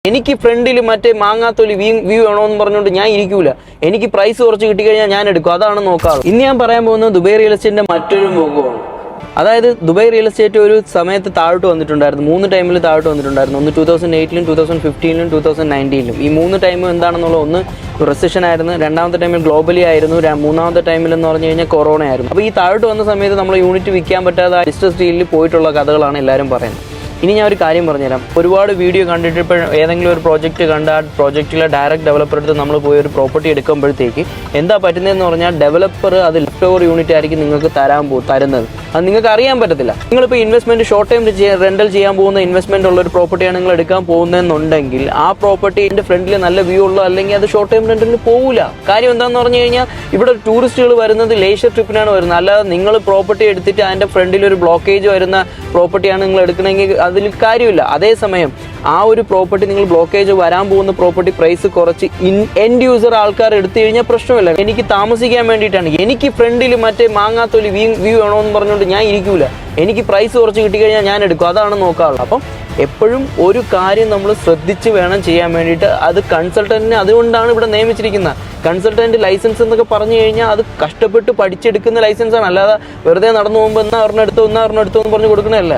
എനിക്ക് ഫ്രണ്ടിൽ മറ്റേ മാങ്ങാത്തൊലി വ്യൂ വേണമെന്ന് പറഞ്ഞുകൊണ്ട് ഞാൻ ഇരിക്കൂല. എനിക്ക് പ്രൈസ് കുറച്ച് കിട്ടിക്കഴിഞ്ഞാൽ ഞാൻ എടുക്കും, അതാണ് നോക്കാറ്. ഇന്ന് ഞാൻ പറയാൻ പോകുന്നത് ദുബായ് റിയൽ എസ്റ്റേറ്റിന്റെ മറ്റൊരു മുഖമാണ്. അതായത് ദുബായ് റിയൽ എസ്റ്റേറ്റ് ഒരു സമയത്ത് താഴോട്ട് വന്നിട്ടുണ്ടായിരുന്നു, 3 ടൈമിൽ താഴോട്ട് വന്നിട്ടുണ്ടായിരുന്നു. ഒന്ന് 2008-ലും 2015-ലും 2019-ലും. ഈ 3 ടൈമും എന്താണെന്നുള്ള, ഒന്ന് റെസിഷൻ ആയിരുന്നു, രണ്ടാമത്തെ ടൈമിൽ ഗ്ലോബലി ആയിരുന്നു, മൂന്നാമത്തെ ടൈമിൽ എന്ന് പറഞ്ഞു കഴിഞ്ഞാൽ കൊറോണ ആയിരുന്നു. അപ്പോൾ ഈ താഴോട്ട് വന്ന സമയത്ത് നമ്മൾ യൂണിറ്റ് വിൽക്കാൻ പറ്റാതെ ഡിസ്ട്രസ് ഡീലിൽ പോയിട്ടുള്ള കഥകളാണ് എല്ലാവരും പറയുന്നത്. ഇനി ഞാൻ ഒരു കാര്യം പറഞ്ഞുതരാം. ഒരുപാട് വീഡിയോ കണ്ടിട്ട് ഇപ്പോൾ ഏതെങ്കിലും ഒരു പ്രോജക്റ്റ് കണ്ട ആ പ്രോജക്റ്റിലെ ഡയറക്റ്റ് ഡെവലപ്പർ എടുത്ത് നമ്മൾ പോയി ഒരു പ്രോപ്പർട്ടി എടുക്കുമ്പോഴത്തേക്ക് എന്താ പറ്റുന്നതെന്ന് പറഞ്ഞാൽ ഡെവലപ്പർ അത് ലെഫ്റ്റ് ഓവർ യൂണിറ്റ് ആയിരിക്കും നിങ്ങൾക്ക് തരുന്നത്. അത് നിങ്ങൾക്ക് അറിയാൻ പറ്റത്തില്ല. നിങ്ങളിപ്പോൾ ഇൻവെസ്റ്റ്മെൻറ്റ് ഷോർട്ട് ടൈം റെൻ്റൽ ചെയ്യാൻ പോകുന്ന ഇൻവെസ്റ്റ്മെൻ്റ് ഉള്ള ഒരു പ്രോപ്പർട്ടിയാണ് നിങ്ങൾ എടുക്കാൻ പോകുന്നതെന്നുണ്ടെങ്കിൽ ആ പ്രോപ്പർട്ടിൻ്റെ ഫ്രണ്ടിൽ നല്ല വ്യൂ ഉള്ള, അല്ലെങ്കിൽ അത് ഷോർട്ട് ടൈം റെൻ്റലിന് പോകില്ല. കാര്യം എന്താണെന്ന് പറഞ്ഞു കഴിഞ്ഞാൽ ഇവിടെ ടൂറിസ്റ്റുകൾ വരുന്നത് ലേഷർ ട്രിപ്പിനാണ് വരുന്നത്. അല്ലാതെ നിങ്ങൾ പ്രോപ്പർട്ടി എടുത്തിട്ട് അതിൻ്റെ ഫ്രണ്ടിൽ ഒരു ബ്ലോക്കേജ് വരുന്ന പ്രോപ്പർട്ടിയാണ് നിങ്ങൾ എടുക്കണമെങ്കിൽ അതിൽ കാര്യമില്ല. അതേസമയം ആ ഒരു പ്രോപ്പർട്ടി നിങ്ങൾ ബ്ലോക്കേജ് വരാൻ പോകുന്ന പ്രോപ്പർട്ടി പ്രൈസ് കുറച്ച് എൻഡ് യൂസർ ആൾക്കാർ എടുത്തു കഴിഞ്ഞാൽ പ്രശ്നമില്ല. എനിക്ക് താമസിക്കാൻ വേണ്ടിയിട്ടാണ്, എനിക്ക് ഫ്രണ്ടിൽ മറ്റേ മാങ്ങാത്തൊലി വ്യൂ വേണമെന്ന് പറഞ്ഞുകൊണ്ട് ഞാൻ ഇരിക്കൂല. എനിക്ക് പ്രൈസ് കുറച്ച് കിട്ടിക്കഴിഞ്ഞാൽ ഞാൻ എടുക്കും, അതാണ് നോക്കാറുള്ളത്. അപ്പം എപ്പോഴും ഒരു കാര്യം നമ്മൾ ശ്രദ്ധിച്ച് വേണം ചെയ്യാൻ വേണ്ടിയിട്ട്. അത് കൺസൾട്ടൻറ്റിനെ അതുകൊണ്ടാണ് ഇവിടെ നിയമിച്ചിരിക്കുന്നത്. കൺസൾട്ടൻറ്റ് ലൈസൻസ് എന്നൊക്കെ പറഞ്ഞു കഴിഞ്ഞാൽ അത് കഷ്ടപ്പെട്ട് പഠിച്ചെടുക്കുന്ന ലൈസൻസാണ്, അല്ലാതെ വെറുതെ നടന്നു പോകുമ്പോൾ ഒരെണ്ണം എടുത്തോ എന്ന് പറഞ്ഞു കൊടുക്കണമല്ല.